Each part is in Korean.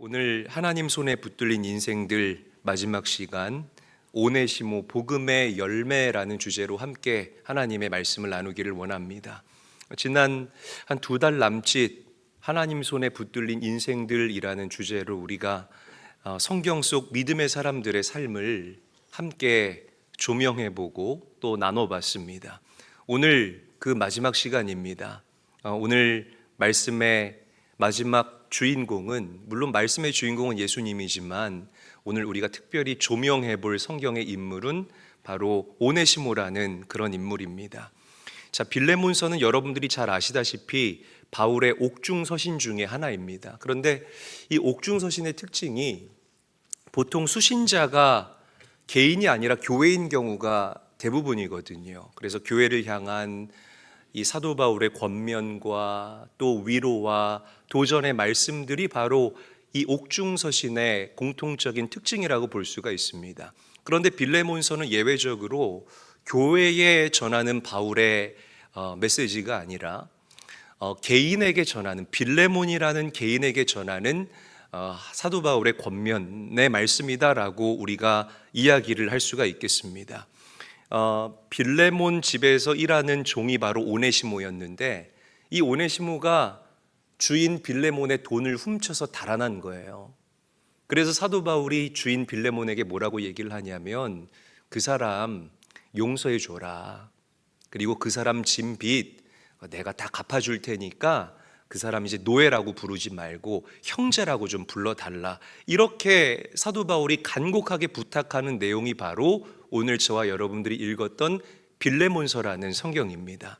오늘 하나님 손에 붙들린 인생들 마지막 시간 오네시모 복음의 열매라는 주제로 함께 하나님의 말씀을 나누기를 원합니다. 지난 한 2달 남짓 하나님 손에 붙들린 인생들이라는 주제로 우리가 성경 속 믿음의 사람들의 삶을 함께 조명해보고 또 나눠봤습니다. 오늘 그 마지막 시간입니다. 오늘 말씀의 마지막 주인공은, 물론 말씀의 주인공은 예수님이지만 오늘 우리가 특별히 조명해 볼 성경의 인물은 바로 오네시모라는 그런 인물입니다. 자, 빌레몬서는 여러분들이 잘 아시다시피 바울의 옥중서신 중에 하나입니다. 그런데 이 옥중서신의 특징이 보통 수신자가 개인이 아니라 교회인 경우가 대부분이거든요. 그래서 교회를 향한 이 사도 바울의 권면과 또 위로와 도전의 말씀들이 바로 이 옥중서신의 공통적인 특징이라고 볼 수가 있습니다. 그런데 빌레몬서는 예외적으로 교회에 전하는 바울의 메시지가 아니라 개인에게 전하는, 빌레몬이라는 개인에게 전하는 사도 바울의 권면의 말씀이다라고 우리가 이야기를 할 수가 있겠습니다. 빌레몬 집에서 일하는 종이 바로 오네시모였는데, 이 오네시모가 주인 빌레몬의 돈을 훔쳐서 달아난 거예요. 그래서 사도 바울이 주인 빌레몬에게 뭐라고 얘기를 하냐면, 그 사람 용서해 줘라. 그리고 그 사람 진 빚 내가 다 갚아줄 테니까 그 사람 이제 노예라고 부르지 말고 형제라고 좀 불러달라. 이렇게 사도 바울이 간곡하게 부탁하는 내용이 바로 오늘 저와 여러분들이 읽었던 빌레몬서라는 성경입니다.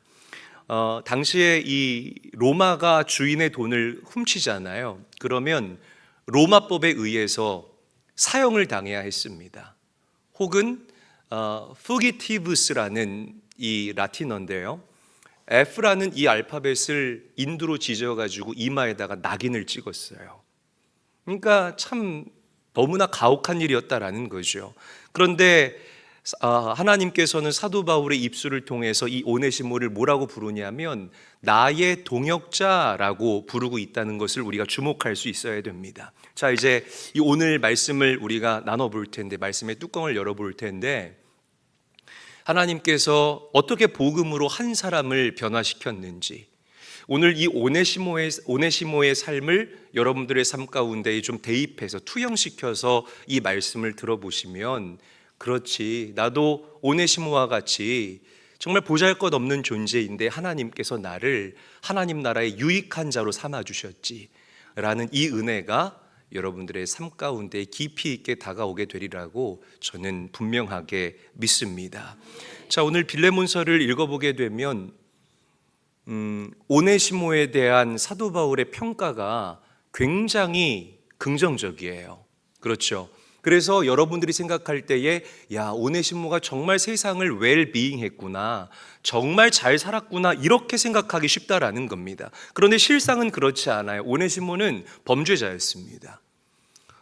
당시에 이 로마가 주인의 돈을 훔치잖아요. 그러면 로마법에 의해서 사형을 당해야 했습니다. 혹은 fugitive라는 이 라틴어인데요, F라는 이 알파벳을 인두로 지져가지고 이마에다가 낙인을 찍었어요. 그러니까 참 너무나 가혹한 일이었다라는 거죠. 그런데 하나님께서는 사도 바울의 입술을 통해서 이 오네시모를 뭐라고 부르냐면 나의 동역자라고 부르고 있다는 것을 우리가 주목할 수 있어야 됩니다. 자, 이제 이 오늘 말씀을 우리가 나눠볼 텐데, 말씀의 뚜껑을 열어볼 텐데, 하나님께서 어떻게 복음으로 한 사람을 변화시켰는지, 오늘 이 오네시모의 삶을 여러분들의 삶 가운데 좀 대입해서 투영시켜서 이 말씀을 들어보시면, 그렇지, 나도 오네시모와 같이 정말 보잘것없는 존재인데 하나님께서 나를 하나님 나라의 유익한 자로 삼아주셨지 라는 이 은혜가 여러분들의 삶 가운데 깊이 있게 다가오게 되리라고 저는 분명하게 믿습니다. 자, 오늘 빌레몬서를 읽어보게 되면 오네시모에 대한 사도 바울의 평가가 굉장히 긍정적이에요. 그렇죠? 그래서 여러분들이 생각할 때에 야, 오네시모가 정말 세상을 웰비잉했구나, 정말 잘 살았구나, 이렇게 생각하기 쉽다라는 겁니다. 그런데 실상은 그렇지 않아요. 오네시모는 범죄자였습니다.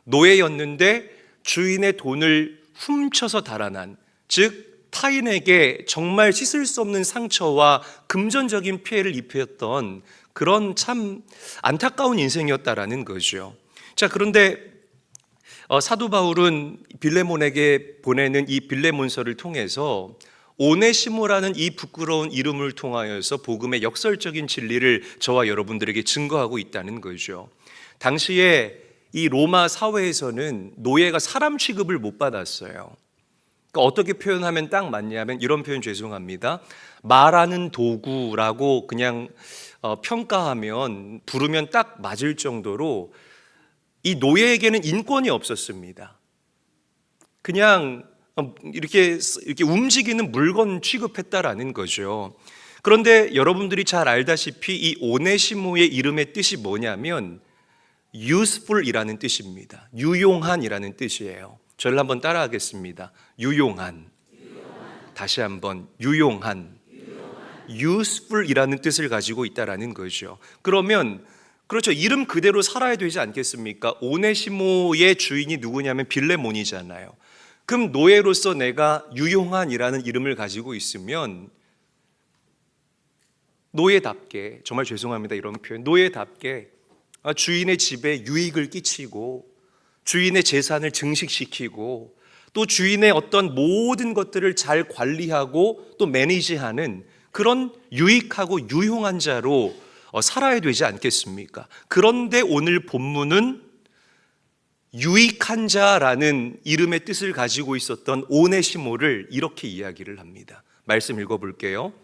노예였는데 주인의 돈을 훔쳐서 달아난, 즉 타인에게 정말 씻을 수 없는 상처와 금전적인 피해를 입혔던 그런 참 안타까운 인생이었다라는 거죠. 자, 그런데 사도 바울은 빌레몬에게 보내는 이 빌레몬서를 통해서 오네시모라는 이 부끄러운 이름을 통하여서 복음의 역설적인 진리를 저와 여러분들에게 증거하고 있다는 거죠. 당시에 이 로마 사회에서는 노예가 사람 취급을 못 받았어요. 그러니까 어떻게 표현하면 딱 맞냐면 이런 표현 죄송합니다. 말하는 도구라고 그냥 평가하면, 부르면 딱 맞을 정도로 이 노예에게는 인권이 없었습니다. 그냥 이렇게 움직이는 물건 취급했다라는 거죠. 그런데 여러분들이 잘 알다시피 이 오네시모의 이름의 뜻이 뭐냐면 useful이라는 뜻입니다. 유용한이라는 뜻이에요. 저를 한번 따라하겠습니다. 유용한. 다시 한번 유용한. useful이라는 뜻을 가지고 있다라는 거죠. 그러면 그렇죠, 이름 그대로 살아야 되지 않겠습니까? 오네시모의 주인이 누구냐면 빌레몬이잖아요. 그럼 노예로서 내가 유용한이라는 이름을 가지고 있으면 노예답게, 정말 죄송합니다 이런 표현, 노예답게 주인의 집에 유익을 끼치고 주인의 재산을 증식시키고 또 주인의 어떤 모든 것들을 잘 관리하고 또 매니지하는 그런 유익하고 유용한 자로 살아야 되지 않겠습니까? 그런데 오늘 본문은 유익한 자라는 이름의 뜻을 가지고 있었던 오네시모를 이렇게 이야기를 합니다. 말씀 읽어볼게요.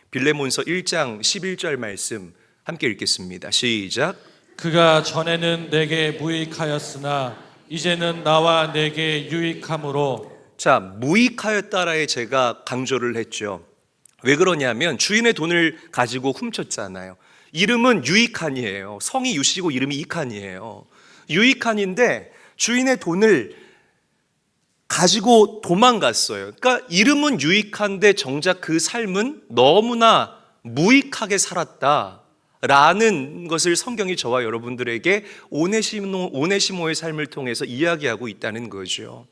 빌레몬서 1장 11절 말씀 함께 읽겠습니다. 시작. 그가 전에는 내게 무익하였으나 이제는 나와 내게 유익함으로. 자, 무익하였다라에 제가 강조를 했죠. 왜 그러냐면 주인의 돈을 가지고 훔쳤잖아요. 이름은 유익한이에요. 성이 유씨고 이름이 이칸이에요. 유익한인데 주인의 돈을 가지고 도망갔어요. 그러니까 이름은 유익한데 정작 그 삶은 너무나 무익하게 살았다라는 것을 성경이 저와 여러분들에게 오네시모의 삶을 통해서 이야기하고 있다는 거죠.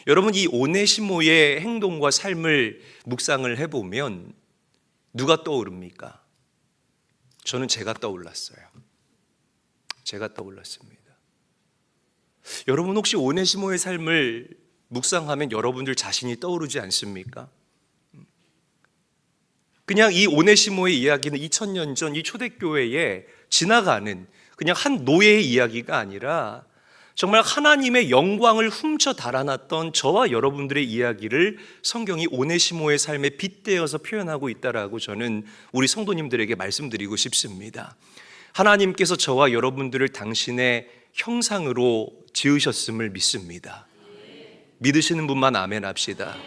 여러분, 이 오네시모의 행동과 삶을 묵상을 해보면 누가 떠오릅니까? 저는 제가 떠올랐어요. 제가 떠올랐습니다. 여러분, 혹시 오네시모의 삶을 묵상하면 여러분들 자신이 떠오르지 않습니까? 그냥 이 오네시모의 이야기는 2000년 전 이 초대교회에 지나가는 그냥 한 노예의 이야기가 아니라 정말 하나님의 영광을 훔쳐 달아났던 저와 여러분들의 이야기를 성경이 오네시모의 삶에 빗대어서 표현하고 있다라고 저는 우리 성도님들에게 말씀드리고 싶습니다. 하나님께서 저와 여러분들을 당신의 형상으로 지으셨음을 믿습니다. 믿으시는 분만 아멘 합시다.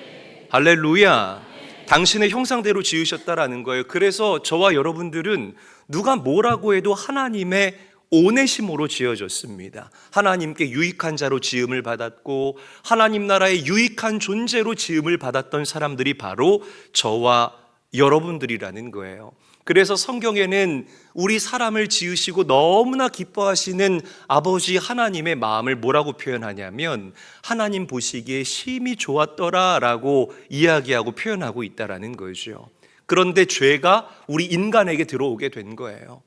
할렐루야. 당신의 형상대로 지으셨다라는 거예요. 그래서 저와 여러분들은 누가 뭐라고 해도 하나님의 오네시모로 지어졌습니다. 하나님께 유익한 자로 지음을 받았고 하나님 나라의 유익한 존재로 지음을 받았던 사람들이 바로 저와 여러분들이라는 거예요. 그래서 성경에는 우리 사람을 지으시고 너무나 기뻐하시는 아버지 하나님의 마음을 뭐라고 표현하냐면 하나님 보시기에 심히 좋았더라라고 이야기하고 표현하고 있다라는 거죠. 그런데 죄가 우리 인간에게 들어오게 된 거예요.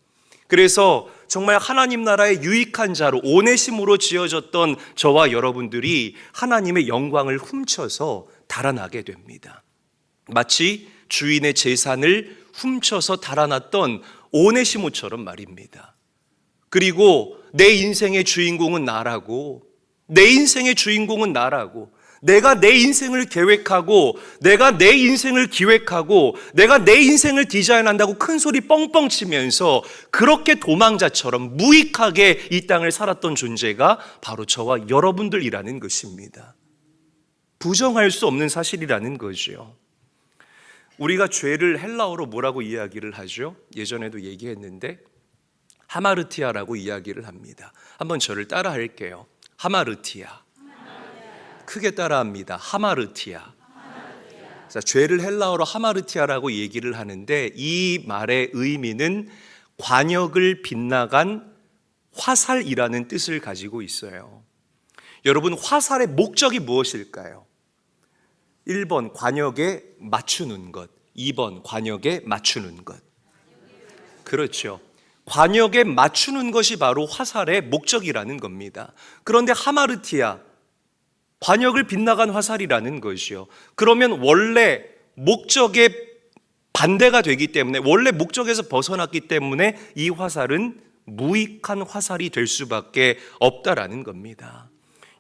그래서 정말 하나님 나라의 유익한 자로 오네시모로 지어졌던 저와 여러분들이 하나님의 영광을 훔쳐서 달아나게 됩니다. 마치 주인의 재산을 훔쳐서 달아났던 오네시모처럼 말입니다. 그리고 내 인생의 주인공은 나라고, 내 인생의 주인공은 나라고, 내가 내 인생을 계획하고, 내가 내 인생을 기획하고, 내가 내 인생을 디자인한다고 큰 소리 뻥뻥 치면서 그렇게 도망자처럼 무익하게 이 땅을 살았던 존재가 바로 저와 여러분들이라는 것입니다. 부정할 수 없는 사실이라는 거죠. 우리가 죄를 헬라어로 뭐라고 이야기를 하죠? 예전에도 얘기했는데 하마르티아라고 이야기를 합니다. 한번 저를 따라 할게요. 하마르티아. 크게 따라합니다. 하마르티아. 자, 죄를 헬라어로 하마르티아라고 얘기를 하는데 이 말의 의미는 관역을 빗나간 화살이라는 뜻을 가지고 있어요. 여러분, 화살의 목적이 무엇일까요? 1번 관역에 맞추는 것, 2번 관역에 맞추는 것. 그렇죠. 관역에 맞추는 것이 바로 화살의 목적이라는 겁니다. 그런데 하마르티아, 관역을 빗나간 화살이라는 것이요. 그러면 원래 목적에 반대가 되기 때문에, 원래 목적에서 벗어났기 때문에 이 화살은 무익한 화살이 될 수밖에 없다라는 겁니다.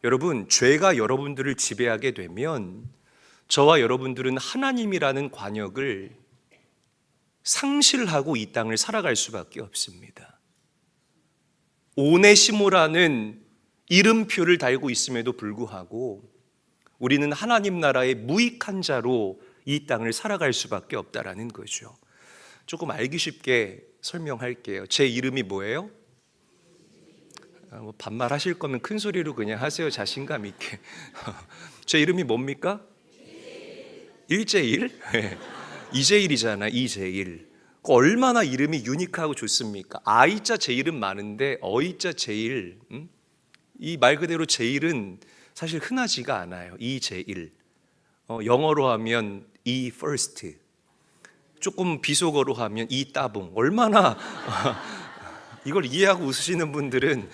여러분, 죄가 여러분들을 지배하게 되면 저와 여러분들은 하나님이라는 관역을 상실하고 이 땅을 살아갈 수밖에 없습니다. 오네시모라는 이름표를 달고 있음에도 불구하고 우리는 하나님 나라의 무익한 자로 이 땅을 살아갈 수밖에 없다라는 거죠. 조금 알기 쉽게 설명할게요. 제 이름이 뭐예요? 반말하실 거면 큰 소리로 그냥 하세요. 자신감 있게. 제 이름이 뭡니까? 일제일? 이제일이잖아. 이제일. 얼마나 이름이 유니크하고 좋습니까? 아이자 제일은 많은데 어이자 제일, 이 말 그대로 제일은 사실 흔하지가 않아요. 이제일. 영어로 하면 이 first, 조금 비속어로 하면 이 따봉. 얼마나 이걸 이해하고 웃으시는 분들은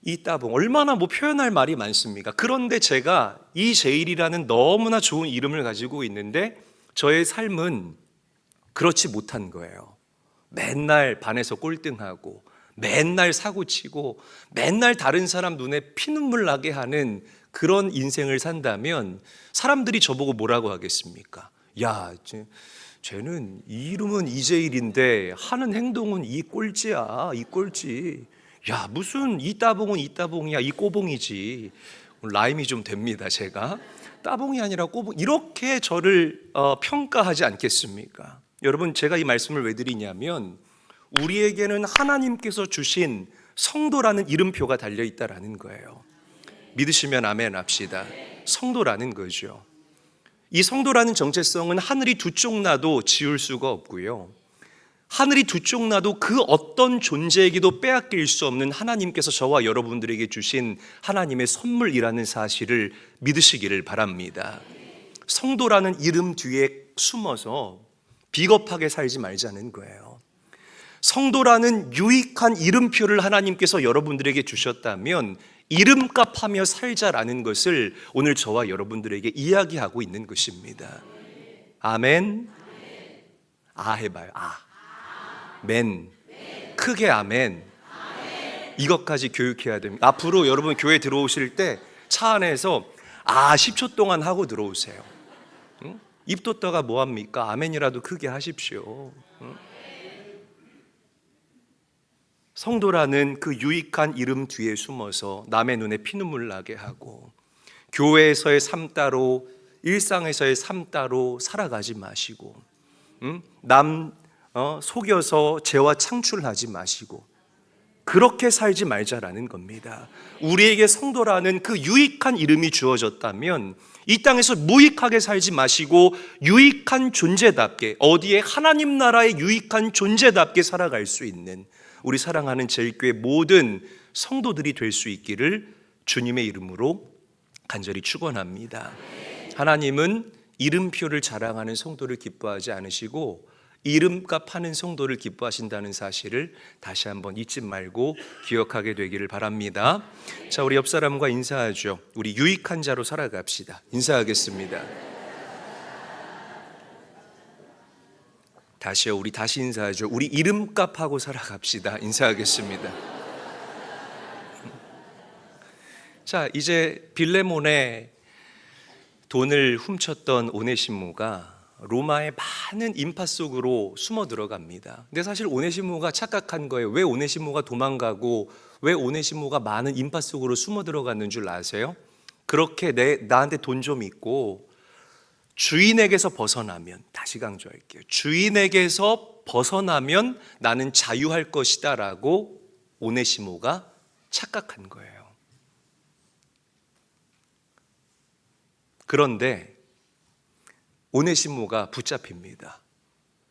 이 따봉 얼마나 표현할 말이 많습니까? 그런데 제가 이 제일이라는 너무나 좋은 이름을 가지고 있는데 저의 삶은 그렇지 못한 거예요. 맨날 반에서 꼴등하고 맨날 사고치고 맨날 다른 사람 눈에 피눈물 나게 하는 그런 인생을 산다면 사람들이 저보고 뭐라고 하겠습니까? 야, 쟤는 이 이름은 이재일인데 하는 행동은 이 꼴찌야, 이 꼴찌. 야, 무슨 이 따봉은 이 따봉이야, 이 꼬봉이지. 라임이 좀 됩니다, 제가. 따봉이 아니라 꼬봉. 이렇게 저를 평가하지 않겠습니까? 여러분, 제가 이 말씀을 왜 드리냐면 우리에게는 하나님께서 주신 성도라는 이름표가 달려있다라는 거예요. 믿으시면 아멘 합시다. 성도라는 거죠. 이 성도라는 정체성은 하늘이 두 쪽 나도 지울 수가 없고요, 하늘이 두 쪽 나도 그 어떤 존재에게도 빼앗길 수 없는 하나님께서 저와 여러분들에게 주신 하나님의 선물이라는 사실을 믿으시기를 바랍니다. 성도라는 이름 뒤에 숨어서 비겁하게 살지 말자는 거예요. 성도라는 유익한 이름표를 하나님께서 여러분들에게 주셨다면 이름값하며 살자라는 것을 오늘 저와 여러분들에게 이야기하고 있는 것입니다. 아멘. 아 해봐요. 아. 맨. 크게 아멘. 이것까지 교육해야 됩니다. 앞으로 여러분 교회 들어오실 때 차 안에서 10초 동안 하고 들어오세요. 응? 입도 떠가 뭐합니까? 아멘이라도 크게 하십시오. 응? 성도라는 그 유익한 이름 뒤에 숨어서 남의 눈에 피눈물 나게 하고 교회에서의 삶 따로 일상에서의 삶 따로 살아가지 마시고 남 속여서 죄와 창출하지 마시고 그렇게 살지 말자라는 겁니다. 우리에게 성도라는 그 유익한 이름이 주어졌다면 이 땅에서 무익하게 살지 마시고 유익한 존재답게, 어디에 하나님 나라의 유익한 존재답게 살아갈 수 있는 우리 사랑하는 제일교회 모든 성도들이 될 수 있기를 주님의 이름으로 간절히 축원합니다. 하나님은 이름표를 자랑하는 성도를 기뻐하지 않으시고 이름값 하는 성도를 기뻐하신다는 사실을 다시 한번 잊지 말고 기억하게 되기를 바랍니다. 자, 우리 옆 사람과 인사하죠. 우리 유익한 자로 살아갑시다. 인사하겠습니다. 다시요. 우리 다시 인사하죠. 우리 이름값하고 살아갑시다. 인사하겠습니다. 자, 이제 빌레몬의 돈을 훔쳤던 오네시모가 로마의 많은 인파 속으로 숨어 들어갑니다. 근데 사실 오네시모가 착각한 거예요. 왜 오네시모가 도망가고 왜 오네시모가 많은 인파 속으로 숨어 들어갔는 줄 아세요? 그렇게 나한테 돈 좀 있고 주인에게서 벗어나면, 다시 강조할게요, 주인에게서 벗어나면 나는 자유할 것이다 라고 오네시모가 착각한 거예요. 그런데 오네시모가 붙잡힙니다.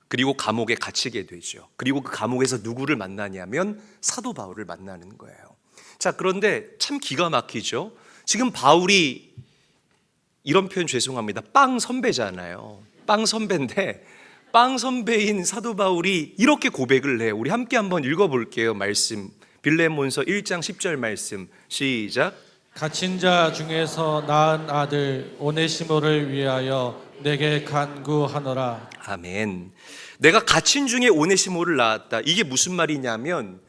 그리고 감옥에 갇히게 되죠. 그리고 그 감옥에서 누구를 만나냐면 사도 바울을 만나는 거예요. 자, 그런데 참 기가 막히죠. 지금 바울이, 이런 표현 죄송합니다, 빵 선배잖아요. 빵 선배인데 빵 선배인 사도 바울이 이렇게 고백을 해요. 우리 함께 한번 읽어볼게요. 말씀, 빌레몬서 1장 10절 말씀, 시작. 갇힌 자 중에서 낳은 아들 오네시모를 위하여 내게 간구하노라. 아멘. 내가 갇힌 중에 오네시모를 낳았다. 이게 무슨 말이냐면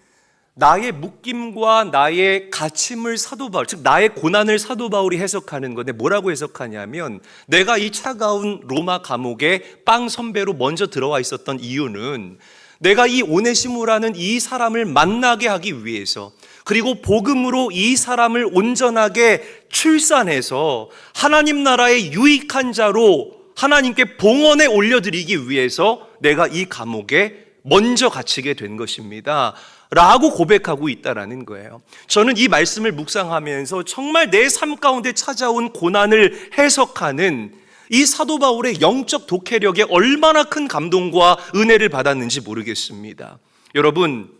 나의 묶임과 나의 갇힘을 사도 바울, 즉 나의 고난을 사도 바울이 해석하는 건데 뭐라고 해석하냐면 내가 이 차가운 로마 감옥에 빵 선배로 먼저 들어와 있었던 이유는 내가 이 오네시모라는 이 사람을 만나게 하기 위해서, 그리고 복음으로 이 사람을 온전하게 출산해서 하나님 나라의 유익한 자로 하나님께 봉헌에 올려드리기 위해서 내가 이 감옥에 먼저 갇히게 된 것입니다 라고 고백하고 있다라는 거예요. 저는 이 말씀을 묵상하면서 정말 내 삶 가운데 찾아온 고난을 해석하는 이 사도 바울의 영적 독해력에 얼마나 큰 감동과 은혜를 받았는지 모르겠습니다. 여러분,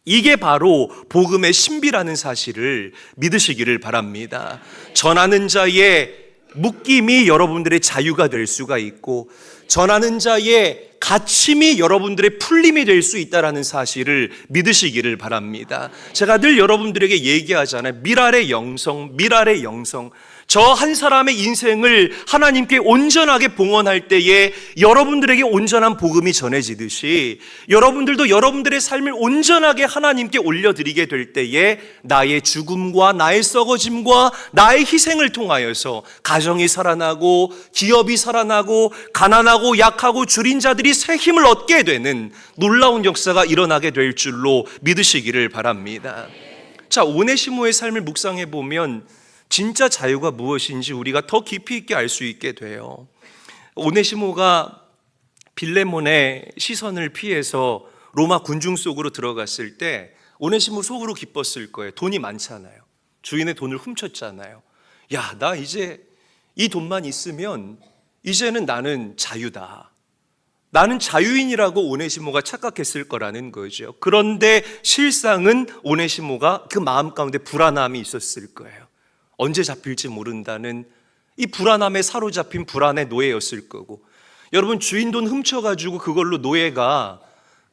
이게 바로 복음의 신비라는 사실을 믿으시기를 바랍니다. 전하는 자의 묶임이 여러분들의 자유가 될 수가 있고 전하는 자의 가침이 여러분들의 풀림이 될 수 있다는 사실을 믿으시기를 바랍니다. 제가 늘 여러분들에게 얘기하잖아요. 미랄의 영성, 미랄의 영성. 저 한 사람의 인생을 하나님께 온전하게 봉헌할 때에 여러분들에게 온전한 복음이 전해지듯이 여러분들도 여러분들의 삶을 온전하게 하나님께 올려드리게 될 때에 나의 죽음과 나의 썩어짐과 나의 희생을 통하여서 가정이 살아나고 기업이 살아나고 가난하고 약하고 줄인 자들이 새 힘을 얻게 되는 놀라운 역사가 일어나게 될 줄로 믿으시기를 바랍니다. 자, 오네시모의 삶을 묵상해 보면 진짜 자유가 무엇인지 우리가 더 깊이 있게 알 수 있게 돼요. 오네시모가 빌레몬의 시선을 피해서 로마 군중 속으로 들어갔을 때 오네시모 속으로 기뻤을 거예요. 돈이 많잖아요. 주인의 돈을 훔쳤잖아요. 야, 나 이제 이 돈만 있으면 이제는 나는 자유다. 나는 자유인이라고 오네시모가 착각했을 거라는 거죠. 그런데 실상은 오네시모가 그 마음 가운데 불안함이 있었을 거예요. 언제 잡힐지 모른다는 이 불안함에 사로잡힌 불안의 노예였을 거고, 여러분 주인 돈 훔쳐가지고 그걸로 노예가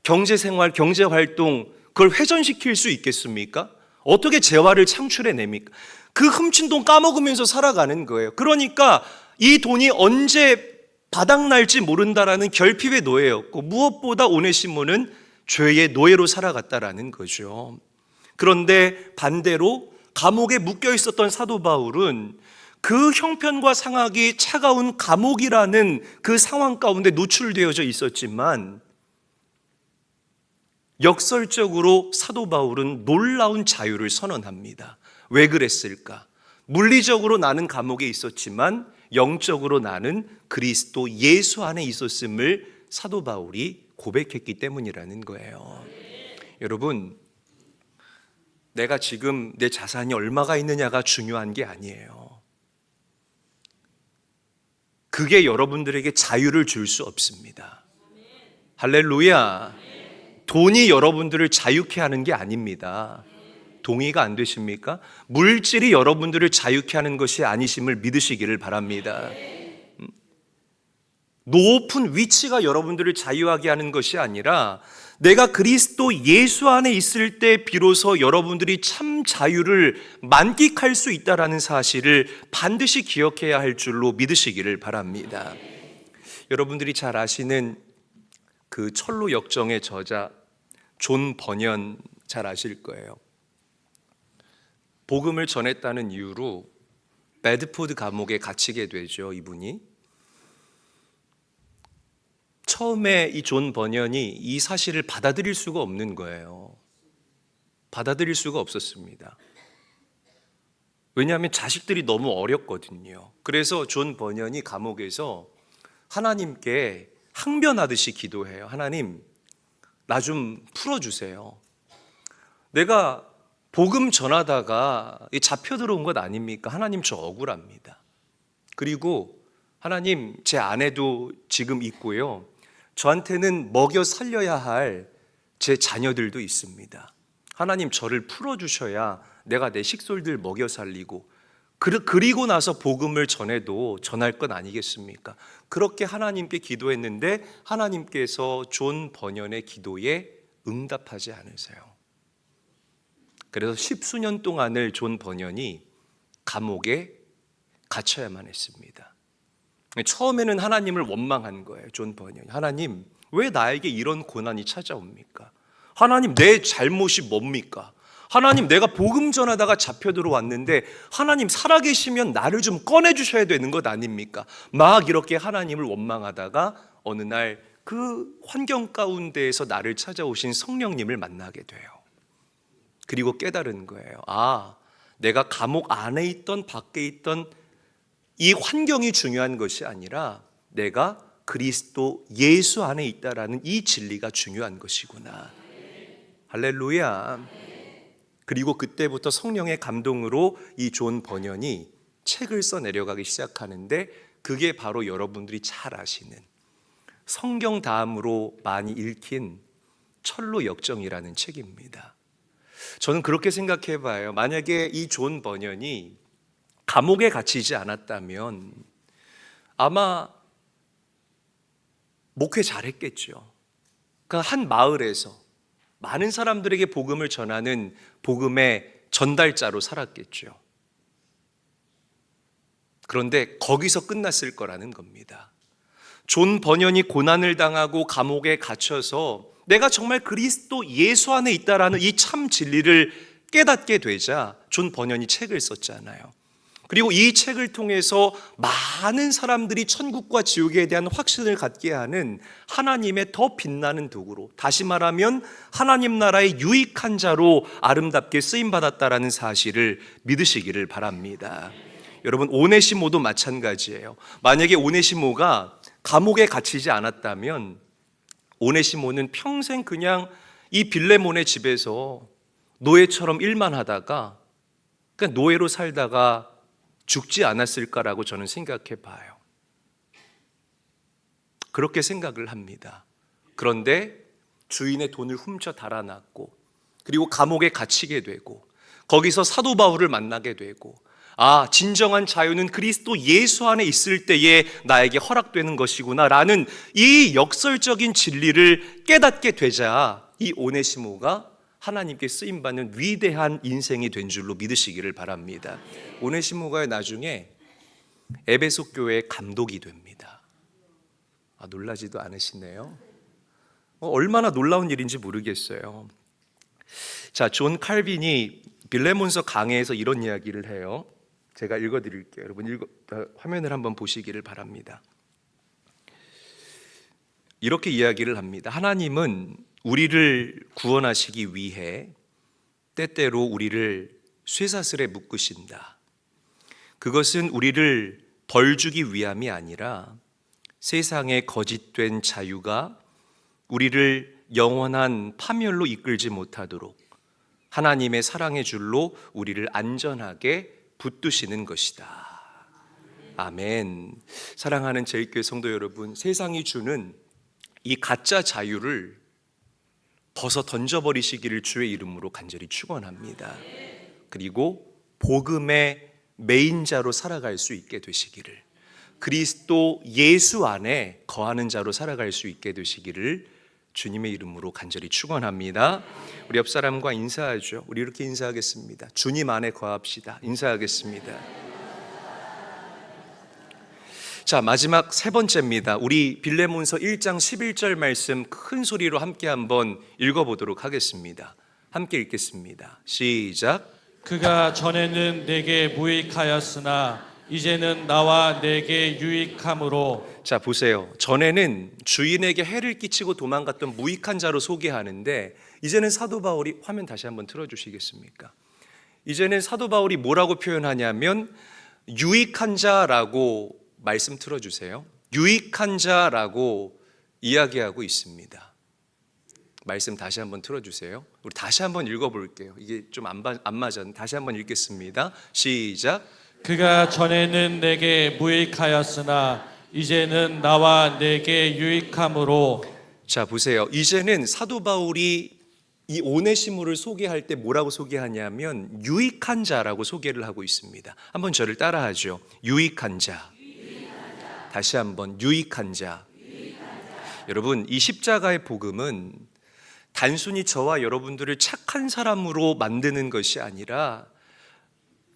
경제생활, 경제활동 그걸 회전시킬 수 있겠습니까? 어떻게 재화를 창출해냅니까? 그 훔친 돈 까먹으면서 살아가는 거예요. 그러니까 이 돈이 언제 바닥날지 모른다라는 결핍의 노예였고, 무엇보다 오네시모는 죄의 노예로 살아갔다라는 거죠. 그런데 반대로 감옥에 묶여 있었던 사도 바울은 그 형편과 상황이 차가운 감옥이라는 그 상황 가운데 노출되어져 있었지만, 역설적으로 사도 바울은 놀라운 자유를 선언합니다. 왜 그랬을까? 물리적으로 나는 감옥에 있었지만 영적으로 나는 그리스도 예수 안에 있었음을 사도 바울이 고백했기 때문이라는 거예요. 여러분, 내가 지금 내 자산이 얼마가 있느냐가 중요한 게 아니에요. 그게 여러분들에게 자유를 줄 수 없습니다. 할렐루야. 돈이 여러분들을 자유케 하는 게 아닙니다. 동의가 안 되십니까? 물질이 여러분들을 자유케 하는 것이 아니심을 믿으시기를 바랍니다. 높은 위치가 여러분들을 자유하게 하는 것이 아니라 내가 그리스도 예수 안에 있을 때 비로소 여러분들이 참 자유를 만끽할 수 있다는 사실을 반드시 기억해야 할 줄로 믿으시기를 바랍니다. 여러분들이 잘 아시는 그 철로 역정의 저자 존 버년 잘 아실 거예요. 복음을 전했다는 이유로 베드포드 감옥에 갇히게 되죠, 이분이. 처음에 이 존 버년이 이 사실을 받아들일 수가 없는 거예요. 받아들일 수가 없었습니다. 왜냐하면 자식들이 너무 어렸거든요. 그래서 존 버년이 감옥에서 하나님께 항변하듯이 기도해요. 하나님, 나 좀 풀어주세요. 내가 복음 전하다가 잡혀 들어온 것 아닙니까? 하나님, 저 억울합니다. 그리고 하나님, 제 아내도 지금 있고요. 저한테는 먹여 살려야 할 제 자녀들도 있습니다. 하나님, 저를 풀어주셔야 내가 내 식솔들 먹여 살리고 그리고 나서 복음을 전해도 전할 것 아니겠습니까? 그렇게 하나님께 기도했는데 하나님께서 존 버년의 기도에 응답하지 않으세요. 그래서 10수년 동안을 존 버년이 감옥에 갇혀야만 했습니다. 처음에는 하나님을 원망한 거예요. 존 버년이, 하나님, 왜 나에게 이런 고난이 찾아옵니까? 하나님, 내 잘못이 뭡니까? 하나님, 내가 복음 전하다가 잡혀 들어왔는데 하나님 살아계시면 나를 좀 꺼내주셔야 되는 것 아닙니까? 막 이렇게 하나님을 원망하다가 어느 날 그 환경 가운데에서 나를 찾아오신 성령님을 만나게 돼요. 그리고 깨달은 거예요. 아, 내가 감옥 안에 있던 밖에 있던 이 환경이 중요한 것이 아니라 내가 그리스도 예수 안에 있다라는 이 진리가 중요한 것이구나. 할렐루야. 그리고 그때부터 성령의 감동으로 이 존 버년이 책을 써 내려가기 시작하는데, 그게 바로 여러분들이 잘 아시는 성경 다음으로 많이 읽힌 철로 역정이라는 책입니다. 저는 그렇게 생각해 봐요. 만약에 이 존 버년이 감옥에 갇히지 않았다면 아마 목회 잘했겠죠. 그러니까 한 마을에서 많은 사람들에게 복음을 전하는 복음의 전달자로 살았겠죠. 그런데 거기서 끝났을 거라는 겁니다. 존 버년이 고난을 당하고 감옥에 갇혀서 내가 정말 그리스도 예수 안에 있다라는 이 참 진리를 깨닫게 되자 존 버년이 책을 썼잖아요. 그리고 이 책을 통해서 많은 사람들이 천국과 지옥에 대한 확신을 갖게 하는 하나님의 더 빛나는 도구로, 다시 말하면 하나님 나라의 유익한 자로 아름답게 쓰임받았다라는 사실을 믿으시기를 바랍니다. 여러분, 오네시모도 마찬가지예요. 만약에 오네시모가 감옥에 갇히지 않았다면 오네시모는 평생 그냥 이 빌레몬의 집에서 노예처럼 일만 하다가 그냥 노예로 살다가 죽지 않았을까라고 저는 생각해 봐요. 그렇게 생각을 합니다. 그런데 주인의 돈을 훔쳐 달아났고, 그리고 감옥에 갇히게 되고, 거기서 사도 바울을 만나게 되고, 진정한 자유는 그리스도 예수 안에 있을 때에 나에게 허락되는 것이구나 라는 이 역설적인 진리를 깨닫게 되자 이 오네시모가 하나님께 쓰임받는 위대한 인생이 된 줄로 믿으시기를 바랍니다. 오네시모가 나중에 에베소 교회의 감독이 됩니다. 놀라지도 않으시네요. 얼마나 놀라운 일인지 모르겠어요. 자, 존 칼빈이 빌레몬서 강해에서 이런 이야기를 해요. 제가 읽어드릴게요. 여러분 화면을 한번 보시기를 바랍니다. 이렇게 이야기를 합니다. 하나님은 우리를 구원하시기 위해 때때로 우리를 쇠사슬에 묶으신다. 그것은 우리를 벌주기 위함이 아니라 세상의 거짓된 자유가 우리를 영원한 파멸로 이끌지 못하도록 하나님의 사랑의 줄로 우리를 안전하게 붙드시는 것이다. 아멘. 사랑하는 제일교회 성도 여러분, 세상이 주는 이 가짜 자유를 벗어 던져버리시기를 주의 이름으로 간절히 축원합니다. 그리고 복음의 메인자로 살아갈 수 있게 되시기를, 그리스도 예수 안에 거하는 자로 살아갈 수 있게 되시기를 주님의 이름으로 간절히 축원합니다. 우리 옆 사람과 인사하죠. 우리 이렇게 인사하겠습니다. 주님 안에 거합시다. 인사하겠습니다. 자, 마지막 세 번째입니다. 우리 빌레몬서 1장 11절 말씀 큰 소리로 함께 한번 읽어보도록 하겠습니다. 함께 읽겠습니다. 시작. 그가 전에는 내게 무익하였으나 이제는 나와 내게 유익함으로. 자, 보세요. 전에는 주인에게 해를 끼치고 도망갔던 무익한 자로 소개하는데, 이제는 사도 바울이, 화면 다시 한번 틀어주시겠습니까? 이제는 사도 바울이 뭐라고 표현하냐면 유익한 자라고, 말씀 틀어주세요. 유익한 자라고 이야기하고 있습니다. 말씀 다시 한번 틀어주세요. 우리 다시 한번 읽어볼게요. 이게 좀 안 맞았는데 다시 한번 읽겠습니다. 시작. 그가 전에는 내게 무익하였으나 이제는 나와 내게 유익함으로. 자, 보세요. 이제는 사도 바울이 이 오네시모를 소개할 때 뭐라고 소개하냐면 유익한 자라고 소개를 하고 있습니다. 한번 저를 따라하죠. 유익한 자. 다시 한번 유익한 자. 여러분, 이 십자가의 복음은 단순히 저와 여러분들을 착한 사람으로 만드는 것이 아니라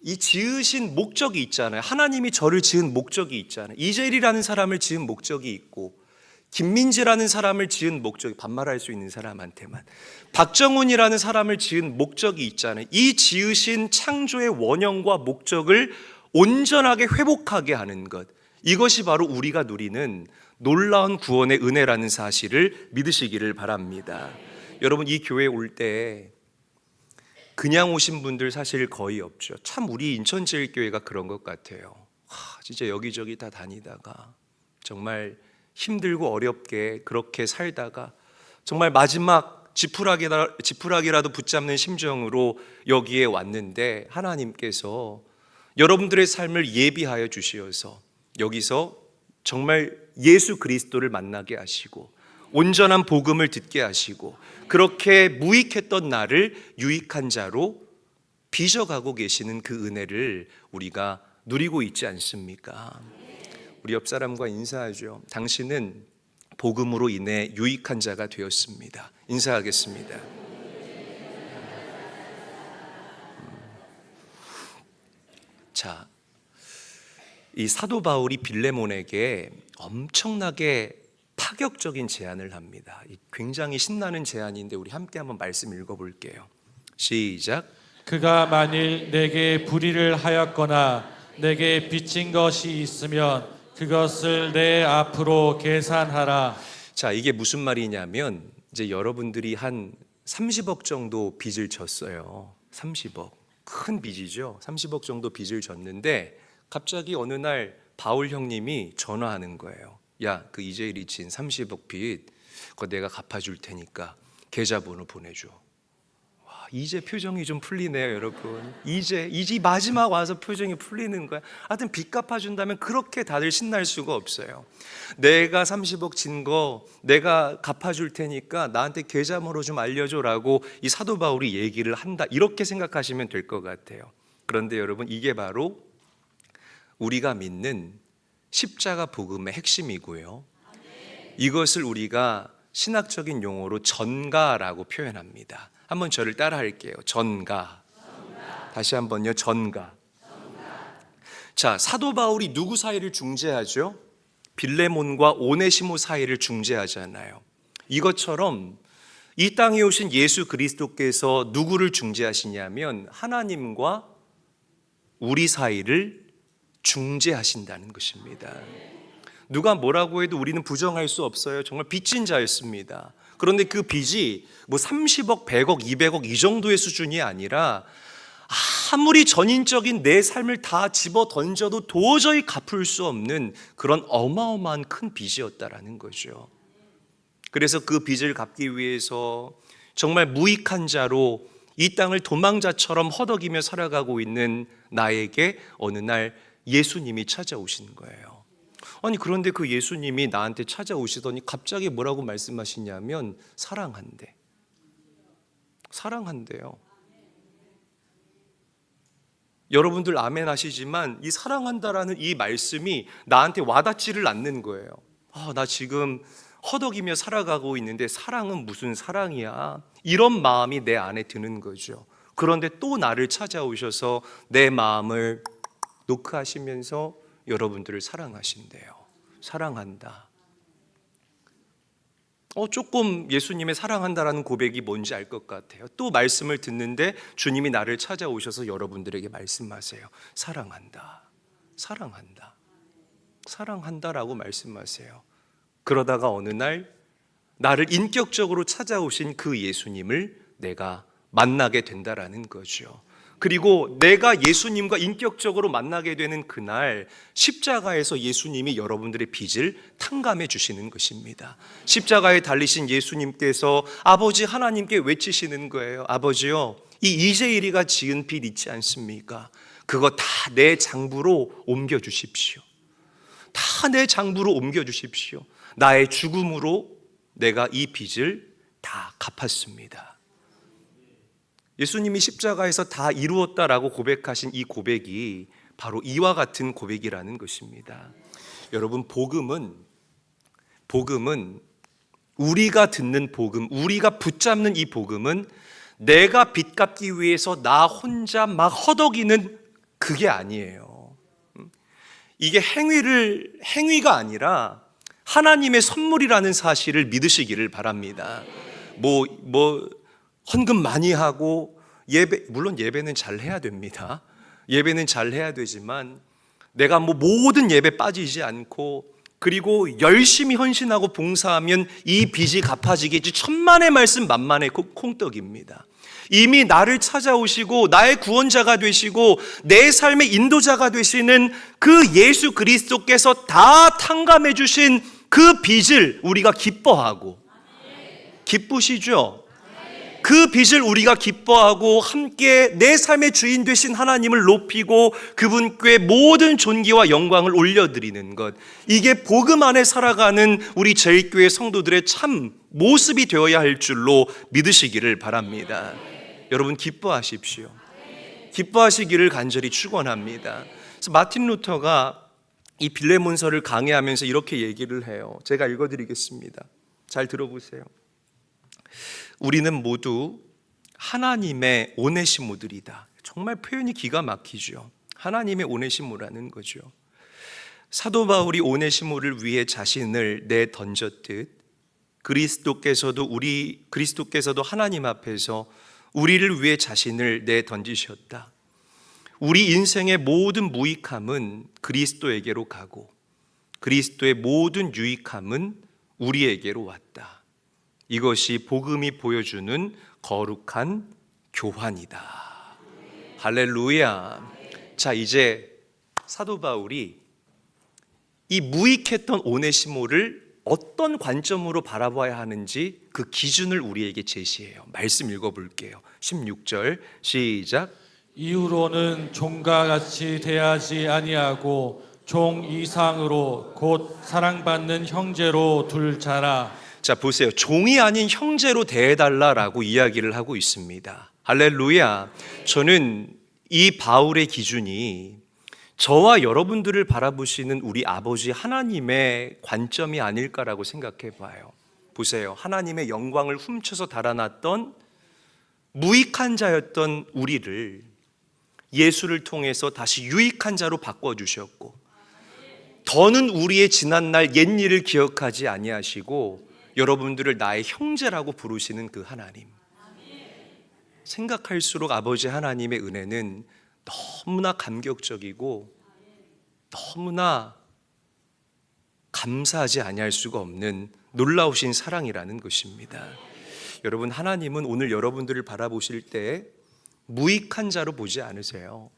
이 지으신 목적이 있잖아요. 하나님이 저를 지은 목적이 있잖아요. 이재리라는 사람을 지은 목적이 있고, 김민지라는 사람을 지은 목적이, 반말할 수 있는 사람한테만, 박정훈이라는 사람을 지은 목적이 있잖아요. 이 지으신 창조의 원형과 목적을 온전하게 회복하게 하는 것, 이것이 바로 우리가 누리는 놀라운 구원의 은혜라는 사실을 믿으시기를 바랍니다. 여러분, 이 교회에 올 때 그냥 오신 분들 사실 거의 없죠. 참 우리 인천제일교회가 그런 것 같아요. 진짜 여기저기 다 다니다가 정말 힘들고 어렵게 그렇게 살다가 정말 마지막 지푸라기라도 붙잡는 심정으로 여기에 왔는데, 하나님께서 여러분들의 삶을 예비하여 주시어서 여기서 정말 예수 그리스도를 만나게 하시고 온전한 복음을 듣게 하시고, 그렇게 무익했던 나를 유익한 자로 빚어가고 계시는 그 은혜를 우리가 누리고 있지 않습니까? 우리 옆 사람과 인사하죠. 당신은 복음으로 인해 유익한 자가 되었습니다. 인사하겠습니다. 자, 이 사도 바울이 빌레몬에게 엄청나게 파격적인 제안을 합니다. 굉장히 신나는 제안인데 우리 함께 한번 말씀 읽어볼게요. 시작. 그가 만일 내게 불의를 하였거나 내게 빚진 것이 있으면 그것을 내 앞으로 계산하라. 자, 이게 무슨 말이냐면 이제 여러분들이 한 30억 정도 빚을 졌어요. 30억. 큰 빚이죠. 30억 정도 빚을 졌는데 갑자기 어느 날 바울 형님이 전화하는 거예요. 야, 그 이재일이 진 30억 빚 그거 내가 갚아줄 테니까 계좌번호 보내줘. 와, 이제 표정이 좀 풀리네요, 여러분. 이제 마지막 와서 표정이 풀리는 거야. 하여튼 빚 갚아준다면 그렇게 다들 신날 수가 없어요. 내가 30억 진 거 내가 갚아줄 테니까 나한테 계좌번호 좀 알려줘라고 이 사도 바울이 얘기를 한다, 이렇게 생각하시면 될 것 같아요. 그런데 여러분, 이게 바로 우리가 믿는 십자가 복음의 핵심이고요. 이것을 우리가 신학적인 용어로 전가라고 표현합니다. 한번 저를 따라 할게요. 전가. 다시 한번요. 전가. 자, 사도 바울이 누구 사이를 중재하죠? 빌레몬과 오네시모 사이를 중재하잖아요. 이것처럼 이 땅에 오신 예수 그리스도께서 누구를 중재하시냐면 하나님과 우리 사이를 중재하신다는 것입니다. 누가 뭐라고 해도 우리는 부정할 수 없어요. 정말 빚진 자였습니다. 그런데 그 빚이 뭐 30억, 100억, 200억 이 정도의 수준이 아니라 아무리 전인적인 내 삶을 다 집어 던져도 도저히 갚을 수 없는 그런 어마어마한 큰 빚이었다라는 거죠. 그래서 그 빚을 갚기 위해서 정말 무익한 자로 이 땅을 도망자처럼 허덕이며 살아가고 있는 나에게 어느 날 예수님이 찾아오신 거예요. 아니, 그런데 그 예수님이 나한테 찾아오시더니 갑자기 뭐라고 말씀하시냐면 사랑한대. 사랑한대요. 여러분들 아멘 하시지만 이 사랑한다라는 이 말씀이 나한테 와닿지를 않는 거예요. 나 지금 허덕이며 살아가고 있는데 사랑은 무슨 사랑이야? 이런 마음이 내 안에 드는 거죠. 그런데 또 나를 찾아오셔서 내 마음을 노크하시면서 여러분들을 사랑하신대요. 사랑한다. 조금 예수님의 사랑한다라는 고백이 뭔지 알 것 같아요. 또 말씀을 듣는데 주님이 나를 찾아오셔서 여러분들에게 말씀하세요. 사랑한다. 사랑한다. 사랑한다라고 말씀하세요. 그러다가 어느 날 나를 인격적으로 찾아오신 그 예수님을 내가 만나게 된다라는 거죠. 그리고 내가 예수님과 인격적으로 만나게 되는 그날 십자가에서 예수님이 여러분들의 빚을 탕감해 주시는 것입니다. 십자가에 달리신 예수님께서 아버지 하나님께 외치시는 거예요. 아버지요, 이 이재일이가 지은 빚 있지 않습니까? 그거 다 내 장부로 옮겨 주십시오. 다 내 장부로 옮겨 주십시오. 나의 죽음으로 내가 이 빚을 다 갚았습니다. 예수님이 십자가에서 다 이루었다라고 고백하신 이 고백이 바로 이와 같은 고백이라는 것입니다. 여러분, 복음은 우리가 듣는 복음, 우리가 붙잡는 이 복음은 내가 빚 갚기 위해서 나 혼자 막 허덕이는 그게 아니에요. 이게 행위가 아니라 하나님의 선물이라는 사실을 믿으시기를 바랍니다. 헌금 많이 하고 물론 예배는 잘 해야 됩니다. 예배는 잘 해야 되지만 내가 모든 예배 빠지지 않고 그리고 열심히 헌신하고 봉사하면 이 빚이 갚아지겠지, 천만의 말씀 만만의 콩떡입니다. 이미 나를 찾아오시고 나의 구원자가 되시고 내 삶의 인도자가 되시는 그 예수 그리스도께서 다 탕감해 주신 그 빚을 우리가 기뻐하고, 기쁘시죠? 그 빚을 우리가 기뻐하고 함께 내 삶의 주인 되신 하나님을 높이고 그분께 모든 존귀와 영광을 올려드리는 것, 이게 복음 안에 살아가는 우리 제일교회 성도들의 참 모습이 되어야 할 줄로 믿으시기를 바랍니다. 여러분, 기뻐하십시오. 기뻐하시기를 간절히 축원합니다. 그래서 마틴 루터가 이 빌레몬서를 강해하면서 이렇게 얘기를 해요. 제가 읽어드리겠습니다. 잘 들어보세요. 우리는 모두 하나님의 오네시모들이다. 정말 표현이 기가 막히죠. 하나님의 오네시모라는 거죠. 사도 바울이 오네시모를 위해 자신을 내던졌듯 그리스도께서도 하나님 앞에서 우리를 위해 자신을 내던지셨다. 우리 인생의 모든 무익함은 그리스도에게로 가고 그리스도의 모든 유익함은 우리에게로 왔다. 이것이 복음이 보여주는 거룩한 교환이다. 할렐루야. 자, 이제 사도 바울이 이 무익했던 오네시모를 어떤 관점으로 바라봐야 하는지 그 기준을 우리에게 제시해요. 말씀 읽어볼게요. 16절 시작. 이후로는 종과 같이 대하지 아니하고 종 이상으로 곧 사랑받는 형제로 둘 자라. 자, 보세요. 종이 아닌 형제로 대해달라라고 이야기를 하고 있습니다. 할렐루야. 저는 이 바울의 기준이 저와 여러분들을 바라보시는 우리 아버지 하나님의 관점이 아닐까라고 생각해 봐요. 보세요. 하나님의 영광을 훔쳐서 달아났던 무익한 자였던 우리를 예수를 통해서 다시 유익한 자로 바꿔주셨고, 더는 우리의 지난날 옛일을 기억하지 아니하시고 여러분들을 나의 형제라고 부르시는 그 하나님. 생각할수록 아버지 하나님의 은혜는 너무나 감격적이고 너무나 감사하지 아니할 수가 없는 놀라우신 사랑이라는 것입니다. 여러분, 하나님은 오늘 여러분들을 바라보실 때 무익한 자로 보지 않으세요.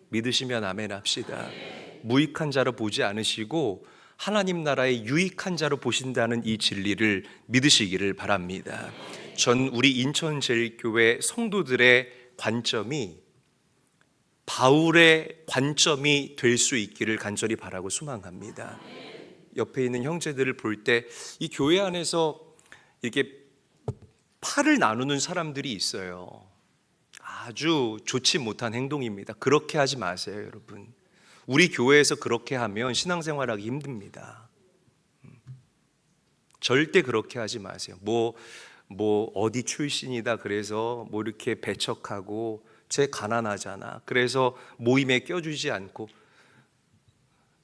믿으시면 아멘 합시다. 무익한 자로 보지 않으시고 하나님 나라의 유익한 자로 보신다는 이 진리를 믿으시기를 바랍니다. 전 우리 인천제일교회 성도들의 관점이 바울의 관점이 될 수 있기를 간절히 바라고 소망합니다. 옆에 있는 형제들을 볼 때 이 교회 안에서 이렇게 팔을 나누는 사람들이 있어요. 아주 좋지 못한 행동입니다. 그렇게 하지 마세요, 여러분. 우리 교회에서 그렇게 하면 신앙생활하기 힘듭니다. 절대 그렇게 하지 마세요. 뭐 어디 출신이다 그래서 뭐 이렇게 배척하고 쟤 가난하잖아 그래서 모임에 껴주지 않고,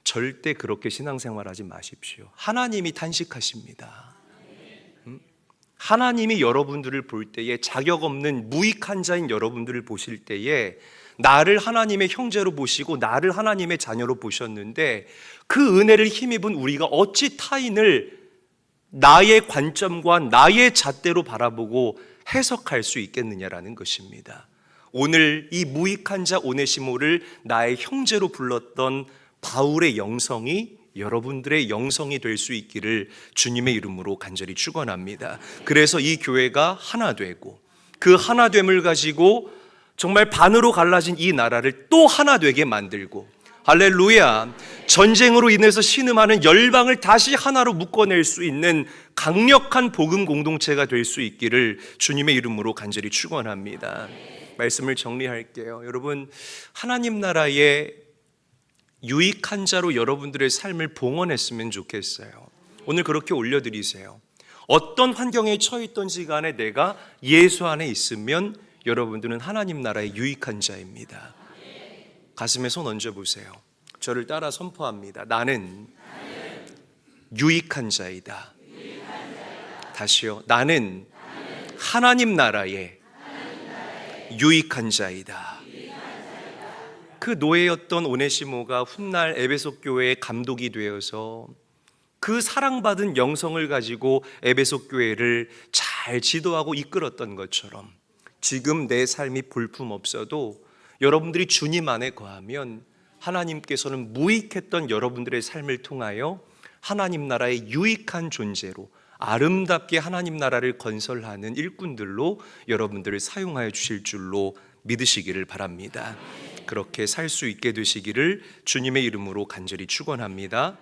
절대 그렇게 신앙생활하지 마십시오. 하나님이 탄식하십니다. 하나님이 여러분들을 볼 때에 자격 없는 무익한 자인 여러분들을 보실 때에 나를 하나님의 형제로 보시고 나를 하나님의 자녀로 보셨는데, 그 은혜를 힘입은 우리가 어찌 타인을 나의 관점과 나의 잣대로 바라보고 해석할 수 있겠느냐라는 것입니다. 오늘 이 무익한 자 오네시모를 나의 형제로 불렀던 바울의 영성이 여러분들의 영성이 될 수 있기를 주님의 이름으로 간절히 축원합니다. 그래서 이 교회가 하나 되고 그 하나됨을 가지고 정말 반으로 갈라진 이 나라를 또 하나 되게 만들고, 할렐루야, 전쟁으로 인해서 신음하는 열방을 다시 하나로 묶어낼 수 있는 강력한 복음 공동체가 될 수 있기를 주님의 이름으로 간절히 축원합니다. 말씀을 정리할게요. 여러분, 하나님 나라의 유익한 자로 여러분들의 삶을 봉헌했으면 좋겠어요. 오늘 그렇게 올려드리세요. 어떤 환경에 처해 있던지 간에 내가 예수 안에 있으면 여러분들은 하나님 나라의 유익한 자입니다. 가슴에 손 얹어보세요. 저를 따라 선포합니다. 나는 유익한 자이다. 다시요. 나는 하나님 나라의 유익한 자이다. 그 노예였던 오네시모가 훗날 에베소 교회의 감독이 되어서 그 사랑받은 영성을 가지고 에베소 교회를 잘 지도하고 이끌었던 것처럼, 지금 내 삶이 볼품없어도 여러분들이 주님 안에 거하면 하나님께서는 무익했던 여러분들의 삶을 통하여 하나님 나라의 유익한 존재로 아름답게 하나님 나라를 건설하는 일꾼들로 여러분들을 사용하여 주실 줄로 믿으시기를 바랍니다. 그렇게 살 수 있게 되시기를 주님의 이름으로 간절히 축원합니다.